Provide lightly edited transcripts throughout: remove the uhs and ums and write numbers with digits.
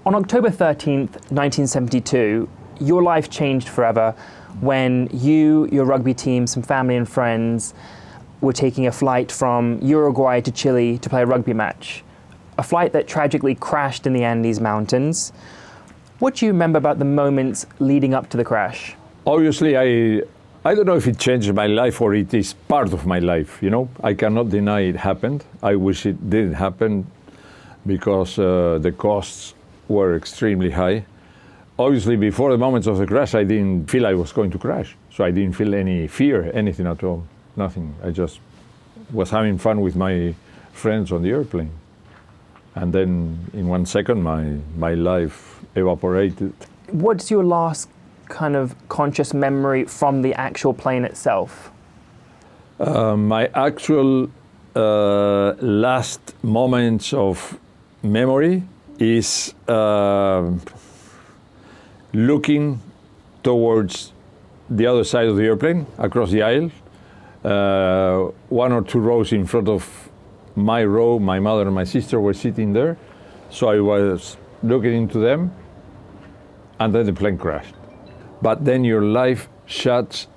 On October 13th, 1972, your life changed forever when you, your rugby team, some family and friends were taking a flight from Uruguay to Chile to play a rugby match. A flight that tragically crashed in the Andes Mountains. What do you remember about the moments leading up to the crash? Obviously, I don't know if it changed my life or it is part of my life, you know? I cannot deny it happened. I wish it didn't happen because the costs were extremely high. Obviously, before the moments of the crash, I didn't feel I was going to crash. So I didn't feel any fear, anything at all, nothing. I just was having fun with my friends on the airplane. And then in 1 second, my life evaporated. What's your last kind of conscious memory from the actual plane itself? My actual last moments of memory is looking towards the other side of the airplane, across the aisle, 1 or 2 rows in front of my row. My mother and my sister were sitting there, so I was looking into them, and then the plane crashed. But then your life shuts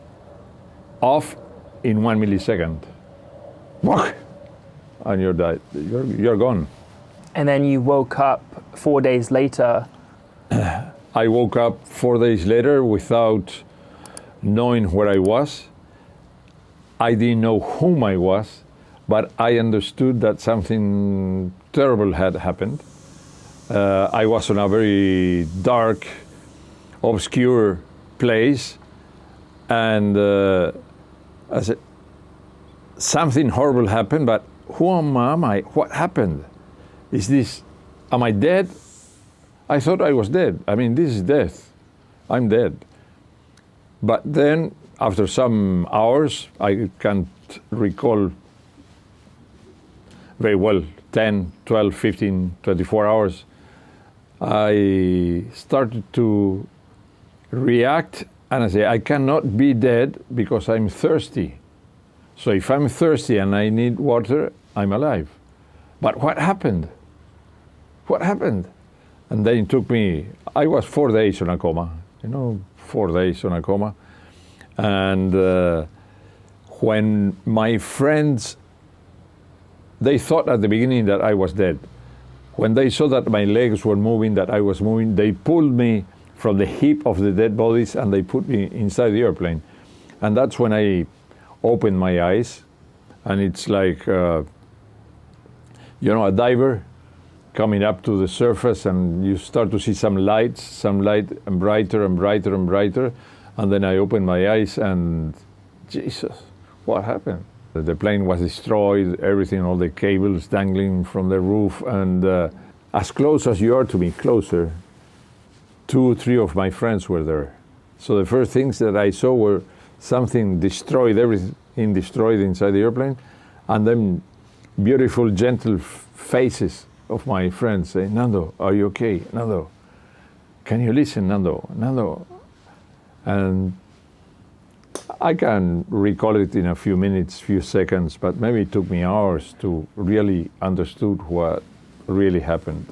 off in 1 millisecond. And you're dead. You're gone. And then you woke up 4 days later. I woke up 4 days later without knowing where I was. I didn't know whom I was, but I understood that something terrible had happened. I was in a very dark, obscure place, and I said, something horrible happened, but who am I? What happened? Am I dead? I thought I was dead. I mean, this is death. I'm dead. But then, after some hours, I can't recall very well, 10, 12, 15, 24 hours, I started to react, and I say, I cannot be dead because I'm thirsty. So if I'm thirsty and I need water, I'm alive. But what happened? What happened? And then it took me, I was 4 days on a coma, 4 days on a coma. And when my friends, they thought at the beginning that I was dead. When they saw that my legs were moving, that I was moving, they pulled me from the heap of the dead bodies and they put me inside the airplane. And that's when I opened my eyes, and it's like, a diver coming up to the surface, and you start to see some light and brighter and brighter and brighter. And then I opened my eyes and, Jesus, what happened? The plane was destroyed, everything, all the cables dangling from the roof, and as close as you are to me, closer, 2 or 3 of my friends were there. So the first things that I saw were something destroyed, everything destroyed inside the airplane, and then beautiful, gentle faces of my friends saying, Nando, are you okay? Nando, can you listen, Nando? Nando. And I can recall it in a few minutes, few seconds, but maybe it took me hours to really understood what really happened.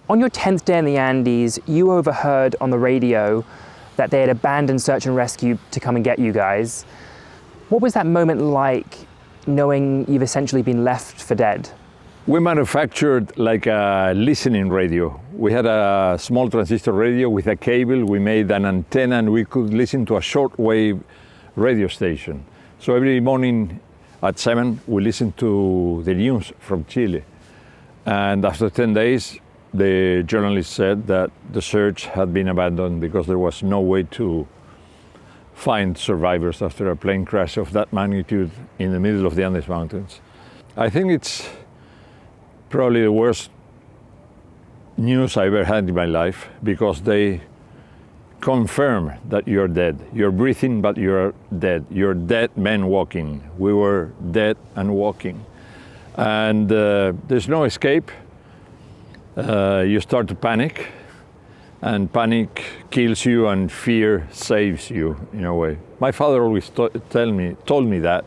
On your 10th day in the Andes, you overheard on the radio that they had abandoned search and rescue to come and get you guys. What was that moment like, knowing you've essentially been left for dead? We manufactured like a listening radio. We had a small transistor radio with a cable. We made an antenna and we could listen to a shortwave radio station. So every morning at 7, we listened to the news from Chile. And after 10 days, the journalist said that the search had been abandoned because there was no way to find survivors after a plane crash of that magnitude in the middle of the Andes Mountains. I think it's probably the worst news I ever had in my life, because they confirm that you're dead. You're breathing, but you're dead. You're dead men walking. We were dead and walking. And there's no escape. You start to panic, and panic kills you and fear saves you in a way. My father always told me that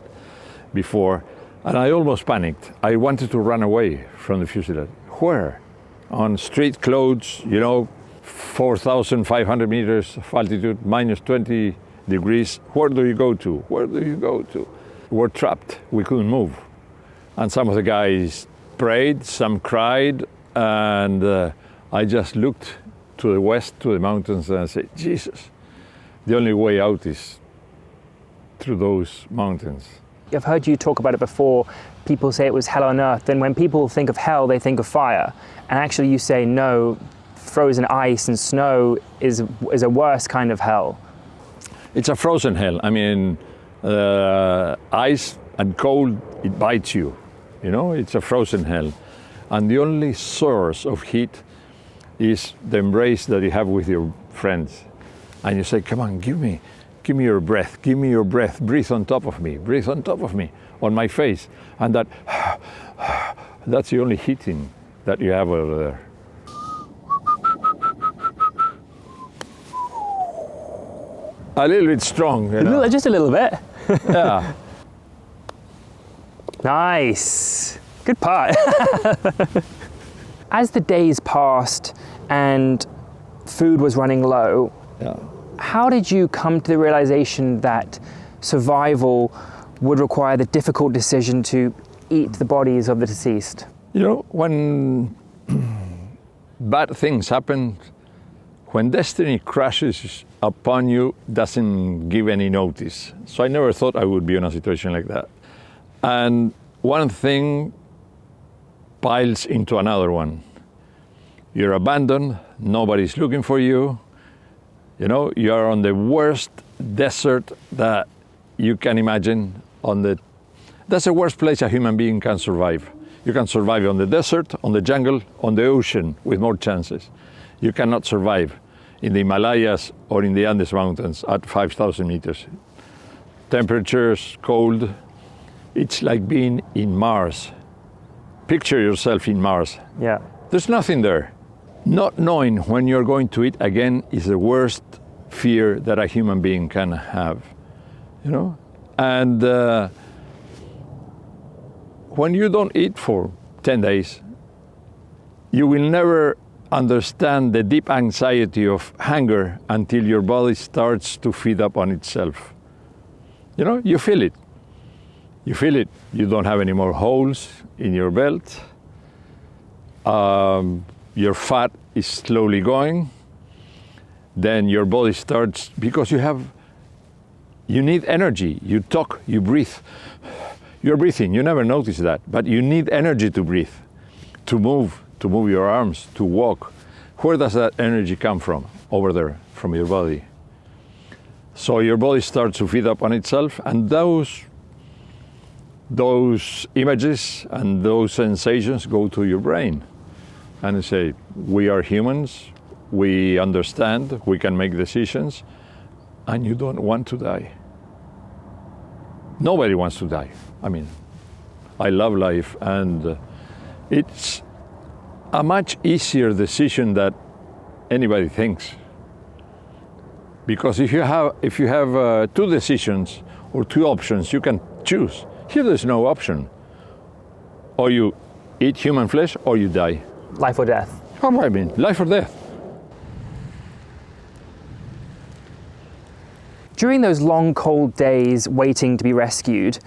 before, And I almost panicked. I wanted to run away from the fuselage. Where? On street clothes, 4,500 meters of altitude, minus 20 degrees. Where do you go to? Where do you go to? We're trapped. We couldn't move. And some of the guys prayed, some cried, and I just looked to the west, to the mountains, and I said, Jesus, the only way out is through those mountains. I've heard you talk about it before. People say it was hell on earth. Then when people think of hell, they think of fire. And actually you say, no, frozen ice and snow is a worse kind of hell. It's a frozen hell. I mean, ice and cold, it bites you. It's a frozen hell. And the only source of heat is the embrace that you have with your friends. And you say, come on, give me your breath, breathe on top of me, on my face. And that's the only heating that you have over there. A little bit strong, Just a little bit. Yeah. Nice. Good part. As the days passed and food was running low, Yeah. how did you come to the realization that survival would require the difficult decision to eat the bodies of the deceased? When bad things happen, when destiny crashes upon you, doesn't give any notice. So I never thought I would be in a situation like that. And one thing piles into another one. You're abandoned, nobody's looking for you. You are on the worst desert that you can imagine. That's the worst place a human being can survive. You can survive on the desert, on the jungle, on the ocean with more chances. You cannot survive in the Himalayas or in the Andes Mountains at 5,000 meters. Temperatures, cold. It's like being in Mars. Picture yourself in Mars. Yeah. There's nothing there. Not knowing when you're going to eat again is the worst fear that a human being can have, And when you don't eat for 10 days, you will never understand the deep anxiety of hunger until your body starts to feed up on itself. You feel it. You feel it. You don't have any more holes in your belt. Your fat is slowly going. Then your body starts, because you need energy. You talk, you breathe. You're breathing, you never notice that, but you need energy to breathe, to move your arms, to walk. Where does that energy come from? Over there, from your body. So your body starts to feed up on itself, and those images and those sensations go to your brain. And you say, we are humans, we understand, we can make decisions, and you don't want to die. Nobody wants to die. I mean, I love life, and it's a much easier decision than anybody thinks. Because if you have two decisions or two options, you can choose. Here there's no option. Or you eat human flesh, or you die. Life or death. I mean, life or death. During those long, cold days waiting to be rescued,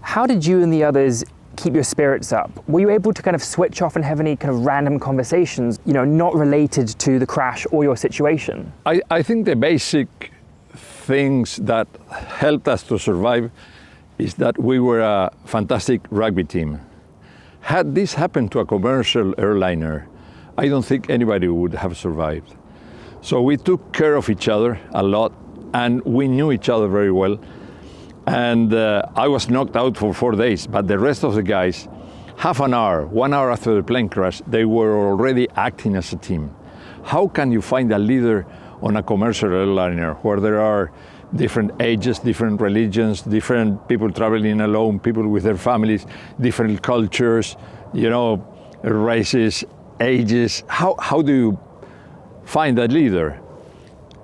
how did you and the others keep your spirits up? Were you able to kind of switch off and have any kind of random conversations, not related to the crash or your situation? I think the basic things that helped us to survive is that we were a fantastic rugby team. Had this happened to a commercial airliner, I don't think anybody would have survived. So we took care of each other a lot, and we knew each other very well. And I was knocked out for 4 days, but the rest of the guys, 1 hour after the plane crash, they were already acting as a team. How can you find a leader on a commercial airliner where there are different ages, different religions, different people traveling alone, people with their families, different cultures, races, ages? How do you find that leader?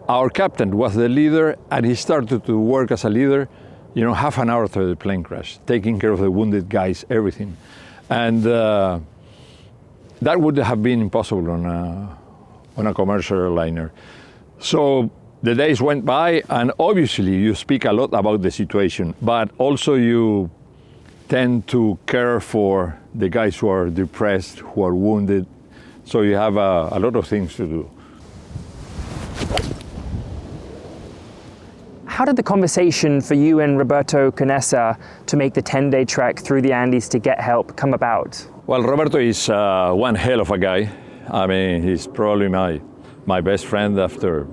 Our captain was the leader, and he started to work as a leader half an hour after the plane crash, taking care of the wounded guys, everything. And that would have been impossible on a commercial airliner. So the days went by, and obviously you speak a lot about the situation, but also you tend to care for the guys who are depressed, who are wounded. So you have a lot of things to do. How did the conversation for you and Roberto Canessa to make the 10-day trek through the Andes to get help come about? Well, Roberto is one hell of a guy. I mean, he's probably my best friend after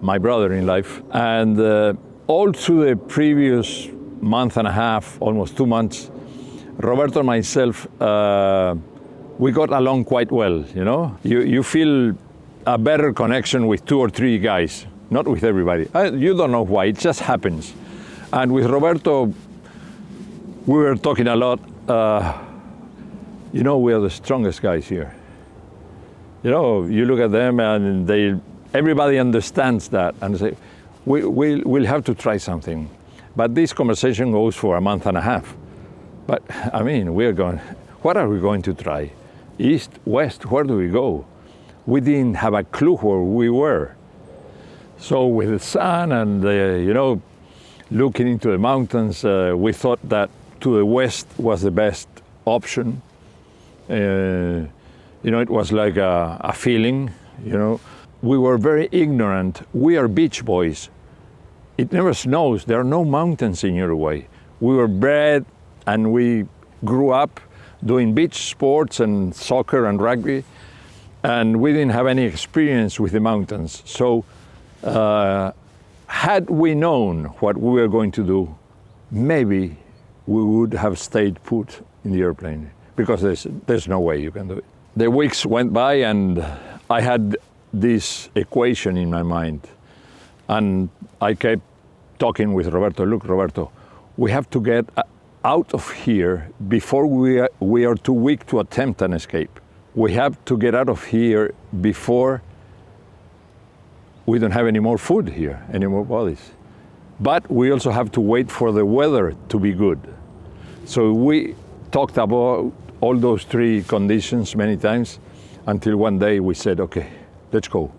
my brother in life. And all through the previous month and a half, almost 2 months, Roberto and myself, we got along quite well, You feel a better connection with 2 or 3 guys, not with everybody. You don't know why, it just happens. And with Roberto, we were talking a lot. We are the strongest guys here. You look at them and everybody understands that and say, we'll have to try something. But this conversation goes for a month and a half. But I mean, what are we going to try? East, west, where do we go? We didn't have a clue where we were. So with the sun and, looking into the mountains, we thought that to the west was the best option. It was like a feeling, We were very ignorant. We are beach boys. It never snows. There are no mountains in Uruguay. We were bred and we grew up doing beach sports and soccer and rugby, and we didn't have any experience with the mountains. So had we known what we were going to do, maybe we would have stayed put in the airplane, because there's no way you can do it. The weeks went by and I had this equation in my mind, and I kept talking with Roberto. Look, Roberto, we have to get out of here before we are too weak to attempt an escape. We have to get out of here before we don't have any more food here, any more bodies. But we also have to wait for the weather to be good. So we talked about all those 3 conditions many times until one day we said, okay, let's go.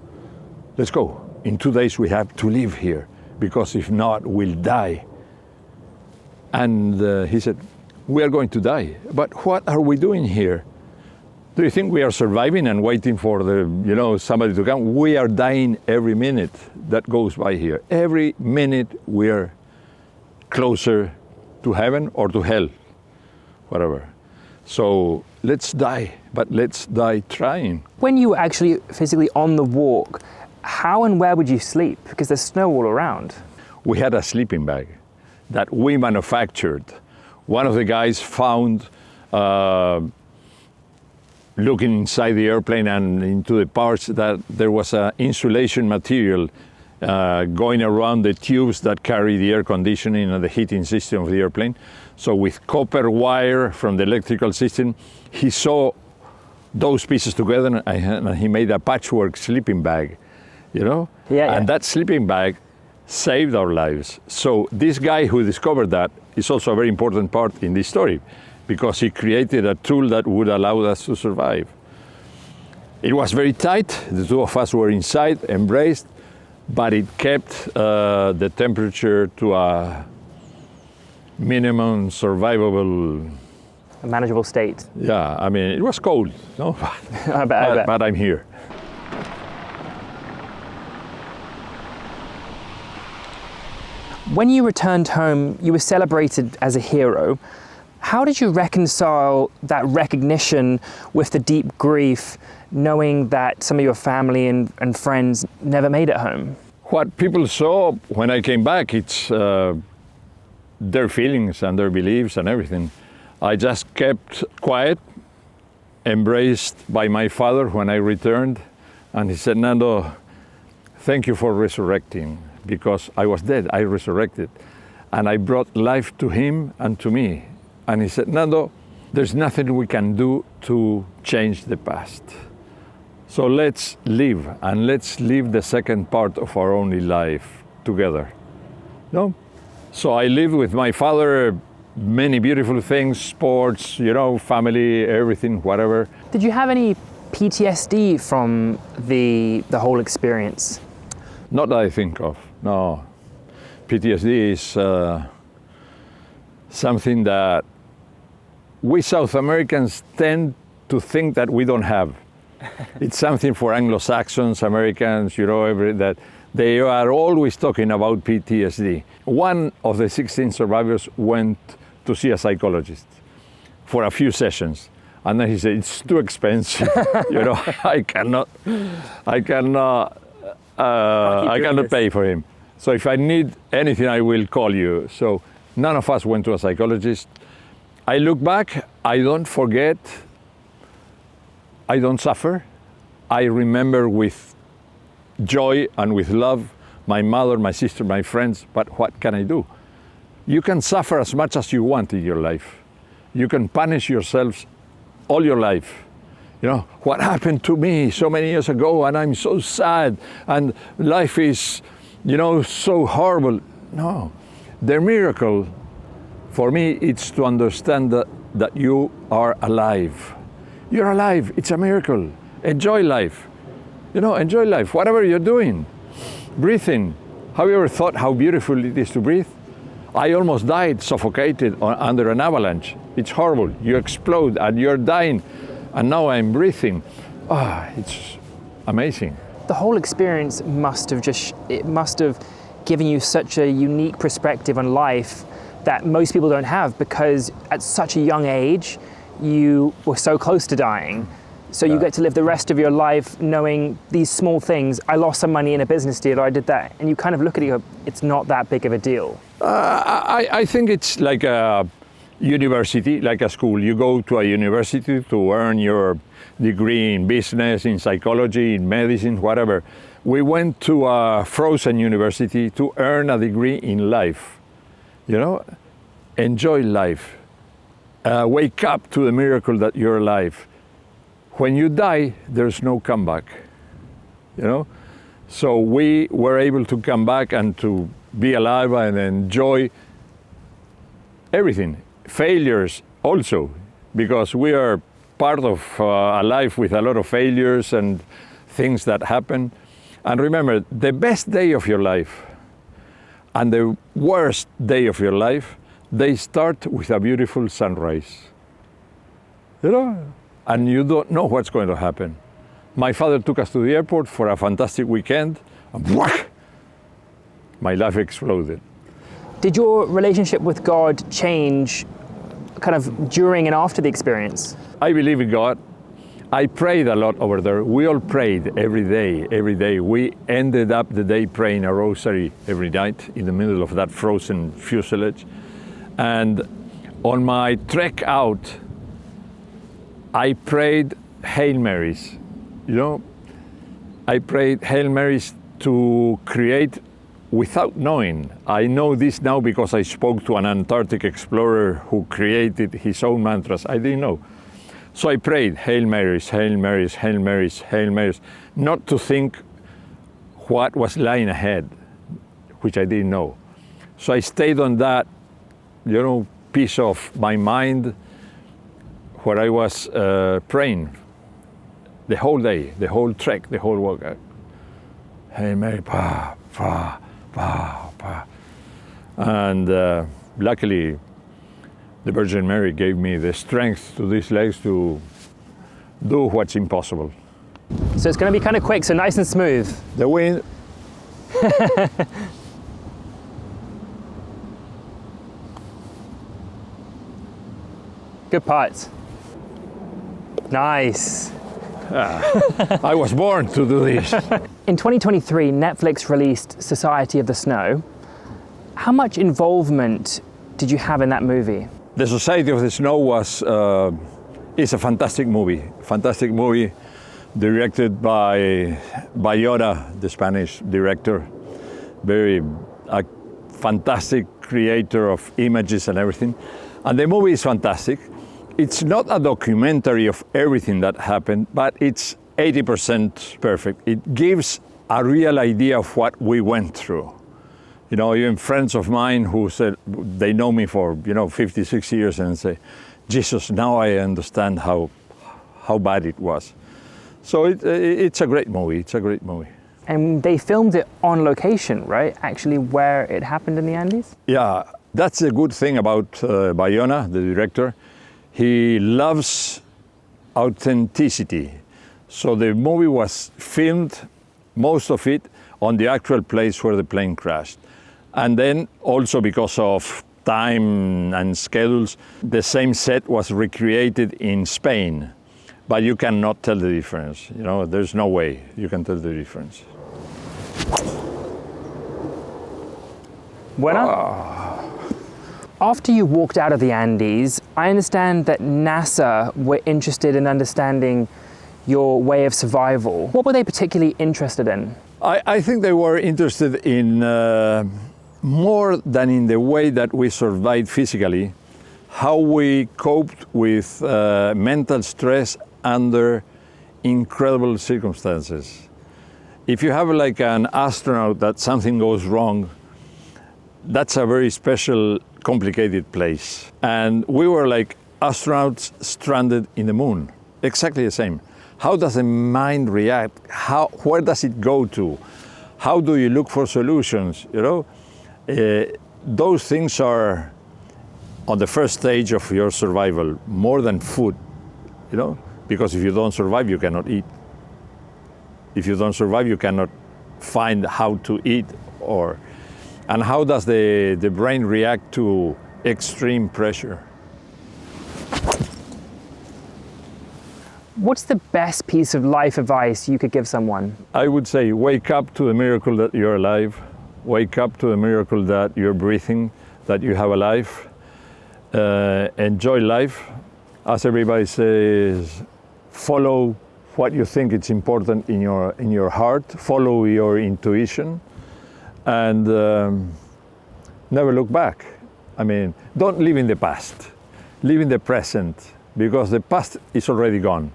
Let's go. In 2 days we have to leave here, because if not, we'll die. And he said, we are going to die, but what are we doing here? Do you think we are surviving and waiting for somebody to come? We are dying every minute that goes by here. Every minute we are closer to heaven or to hell, whatever. So let's die, but let's die trying. When you were actually physically on the walk, how and where would you sleep? Because there's snow all around. We had a sleeping bag that we manufactured. One of the guys found, looking inside the airplane and into the parts, that there was an insulation material going around the tubes that carry the air conditioning and the heating system of the airplane. So with copper wire from the electrical system, he saw those pieces together and he made a patchwork sleeping bag, Yeah. And that sleeping bag saved our lives. So this guy who discovered that is also a very important part in this story, because he created a tool that would allow us to survive. It was very tight. The 2 of us were inside, embraced, but it kept the temperature to a minimum survivable, A manageable state. Yeah, I mean, it was cold, no? I bet. But I'm here. When you returned home, you were celebrated as a hero. How did you reconcile that recognition with the deep grief, knowing that some of your family and friends never made it home? What people saw when I came back, it's their feelings and their beliefs and everything. I just kept quiet, embraced by my father when I returned, and he said, Nando, thank you for resurrecting, because I was dead, I resurrected. And I brought life to him and to me. And he said, Nando, there's nothing we can do to change the past. So let's live, and let's live the second part of our only life together. No? So I lived with my father, many beautiful things, sports, family, everything, whatever. Did you have any PTSD from the whole experience? Not that I think of, no. PTSD is something that we South Americans tend to think that we don't have. It's something for Anglo-Saxons, Americans, that they are always talking about PTSD. One of the 16 survivors went to see a psychologist for a few sessions. And then he said, it's too expensive. I cannot pay for him. So if I need anything, I will call you. So none of us went to a psychologist. I look back, I don't forget, I don't suffer. I remember with joy and with love my mother, my sister, my friends, but what can I do? You can suffer as much as you want in your life. You can punish yourselves all your life. What happened to me so many years ago and I'm so sad and life is, so horrible. No, the miracle for me it's to understand that you are alive. You're alive, it's a miracle. Enjoy life. Enjoy life, whatever you're doing. Breathing. Have you ever thought how beautiful it is to breathe? I almost died suffocated under an avalanche. It's horrible. You explode and you're dying. And now I'm breathing. It's amazing. The whole experience must have given you such a unique perspective on life that most people don't have, because at such a young age, you were so close to dying. So you get to live the rest of your life knowing these small things. I lost some money in a business deal, or I did that. And you kind of look at it and go, it's not that big of a deal. I think it's like a university, like a school. You go to a university to earn your degree in business, in psychology, in medicine, whatever. We went to a frozen university to earn a degree in life. Enjoy life. Wake up to the miracle that you're alive. When you die, there's no comeback, So we were able to come back and to be alive and enjoy everything. Failures also, because we are part of a life with a lot of failures and things that happen. And remember, the best day of your life and the worst day of your life, they start with a beautiful sunrise. And you don't know what's going to happen. My father took us to the airport for a fantastic weekend, and whack, my life exploded. Did your relationship with God change kind of during and after the experience? I believe in God. I prayed a lot over there. We all prayed every day. We ended up the day praying a rosary every night in the middle of that frozen fuselage. And on my trek out, I prayed Hail Marys. I prayed Hail Marys to create without knowing. I know this now because I spoke to an Antarctic explorer who created his own mantras. I didn't know. So I prayed Hail Marys, Hail Marys, Hail Marys, Hail Marys, not to think what was lying ahead, which I didn't know. So I stayed on that, piece of my mind where I was praying the whole day, the whole trek, the whole walk. Hail Mary, pa, pa, pa, pa. And luckily, the Virgin Mary gave me the strength to these legs to do what's impossible. So it's going to be kind of quick, so nice and smooth. The wind. Good parts. Nice. I was born to do this. In 2023, Netflix released Society of the Snow. How much involvement did you have in that movie? The Society of the Snow is a fantastic movie. Fantastic movie directed by Bayona, the Spanish director. A fantastic creator of images and everything. And the movie is fantastic. It's not a documentary of everything that happened, but it's 80% perfect. It gives a real idea of what we went through. You know, even friends of mine who said they know me for 56 years and say, Jesus, now I understand how bad it was. So it's a great movie. It's a great movie. And they filmed it on location, right? Actually, where it happened in the Andes? Yeah, that's a good thing about Bayona, the director. He loves authenticity. So the movie was filmed, most of it, on the actual place where the plane crashed. And then also because of time and schedules, the same set was recreated in Spain. But you cannot tell the difference. You know, there's no way you can tell the difference. Bueno. After you walked out of the Andes, I understand that NASA were interested in understanding your way of survival. What were they particularly interested in? I think they were interested in more than in the way that we survived physically, how we coped with mental stress under incredible circumstances. If you have like an astronaut that something goes wrong, that's a very special, complicated place. And we were like astronauts stranded in the moon, exactly the same. How does the mind react? Where does it go to? How do you look for solutions? You know, those things are on the first stage of your survival, more than food, you know, because if you don't survive, you cannot eat. If you don't survive, you cannot find how to eat. And how does the brain react to extreme pressure? What's the best piece of life advice you could give someone? I would say wake up to the miracle that you're alive. Wake up to the miracle that you're breathing, that you have a life. Enjoy life. As everybody says, follow what you think is important in your heart. Follow your intuition. And never look back. I mean, don't live in the past. Live in the present, because the past is already gone.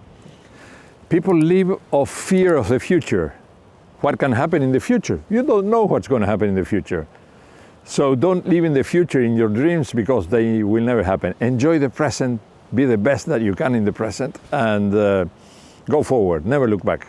People live of fear of the future. What can happen in the future? You don't know what's going to happen in the future. So don't live in the future in your dreams, because they will never happen. Enjoy the present, be the best that you can in the present, and go forward, never look back.